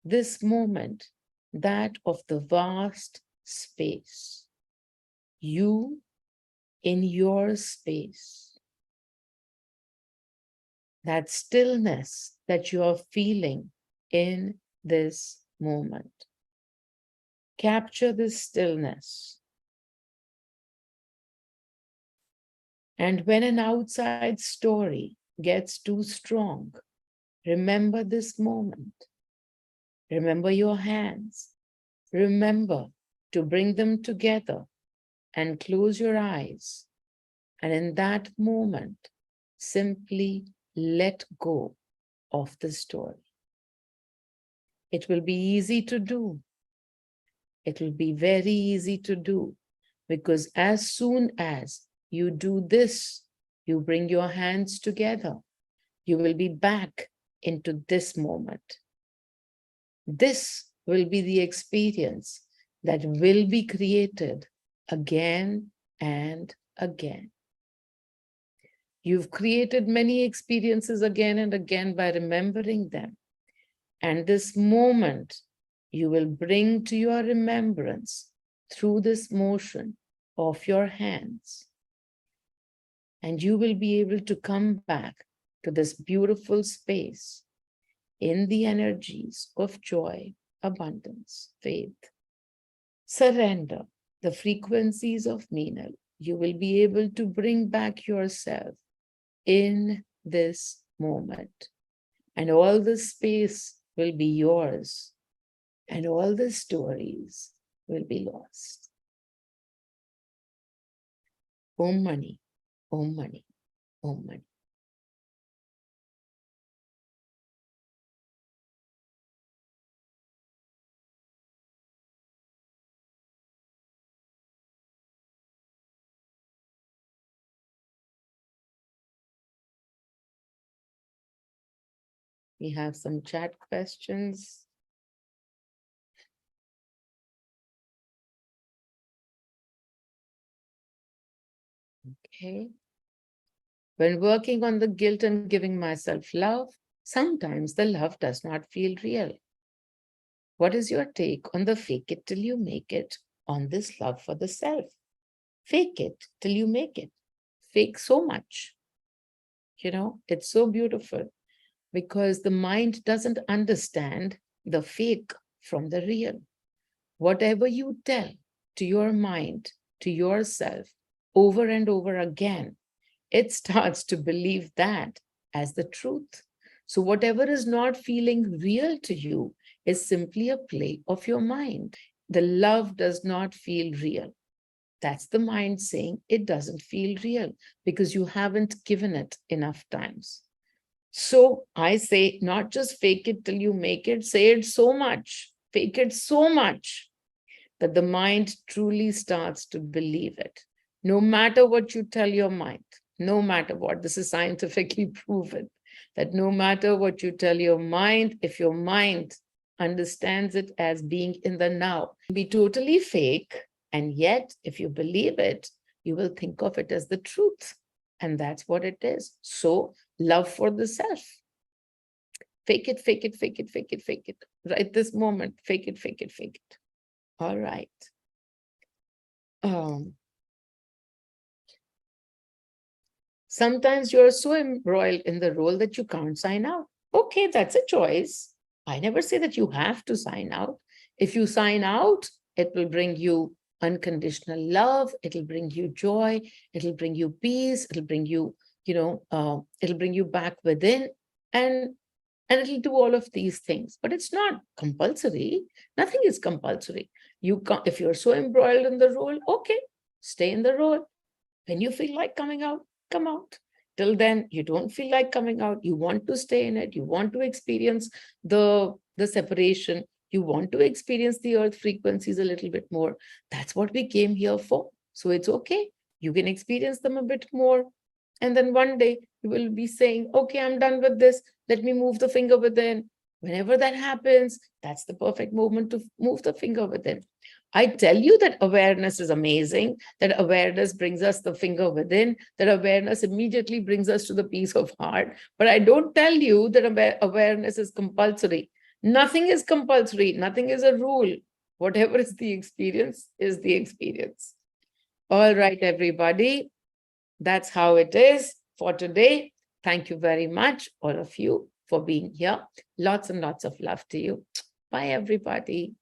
This moment, that of the vast space. You in your space. That stillness that you are feeling in this moment. Capture this stillness. And when an outside story gets too strong, remember this moment. Remember your hands. Remember to bring them together and close your eyes. And in that moment, simply let go of the story. It will be easy to do. It will be very easy to do, because as soon as you do this, you bring your hands together, you will be back into this moment. This will be the experience that will be created again and again. You've created many experiences again and again by remembering them. And this moment you will bring to your remembrance through this motion of your hands. And you will be able to come back to this beautiful space in the energies of joy, abundance, faith, surrender, the frequencies of Meenal. You will be able to bring back yourself in this moment. And all the space will be yours. And all the stories will be lost. Om Mani, Om Mani, Om Mani. We have some chat questions. Okay. When working on the guilt and giving myself love, sometimes the love does not feel real. What is your take on the fake it till you make it on this love for the self? Fake it till you make it. Fake so much. You know, it's so beautiful because the mind doesn't understand the fake from the real. Whatever you tell to your mind, to yourself, over and over again, it starts to believe that as the truth. So whatever is not feeling real to you is simply a play of your mind. The love does not feel real. That's the mind saying it doesn't feel real because you haven't given it enough times. So I say, not just fake it till you make it, say it so much, fake it so much that the mind truly starts to believe it. No matter what you tell your mind, no matter what, this is scientifically proven, that no matter what you tell your mind, if your mind understands it as being in the now, be totally fake, and yet if you believe it, you will think of it as the truth. And that's what it is. So love for the self. Fake it, fake it, fake it, fake it, fake it. Right this moment, fake it, fake it, fake it. All right. Sometimes you're so embroiled in the role that you can't sign out. Okay, that's a choice. I never say that you have to sign out. If you sign out, it will bring you unconditional love. It'll bring you joy. It'll bring you peace. It'll bring you, it'll bring you back within, and it'll do all of these things. But it's not compulsory. Nothing is compulsory. You can't, if you're so embroiled in the role, okay, stay in the role. When you feel like coming out, come out. Till then, you don't feel like coming out. You want to stay in it. You want to experience the separation. You want to experience the earth frequencies a little bit more. That's what we came here for. So it's okay. You can experience them a bit more. And then one day you will be saying, okay, I'm done with this. Let me move the finger within. Whenever that happens, that's the perfect moment to move the finger within. I tell you that awareness is amazing, that awareness brings us the finger within, that awareness immediately brings us to the peace of heart. But I don't tell you that awareness is compulsory. Nothing is compulsory. Nothing is a rule. Whatever is the experience is the experience. All right, everybody. That's how it is for today. Thank you very much, all of you, for being here. Lots and lots of love to you. Bye, everybody.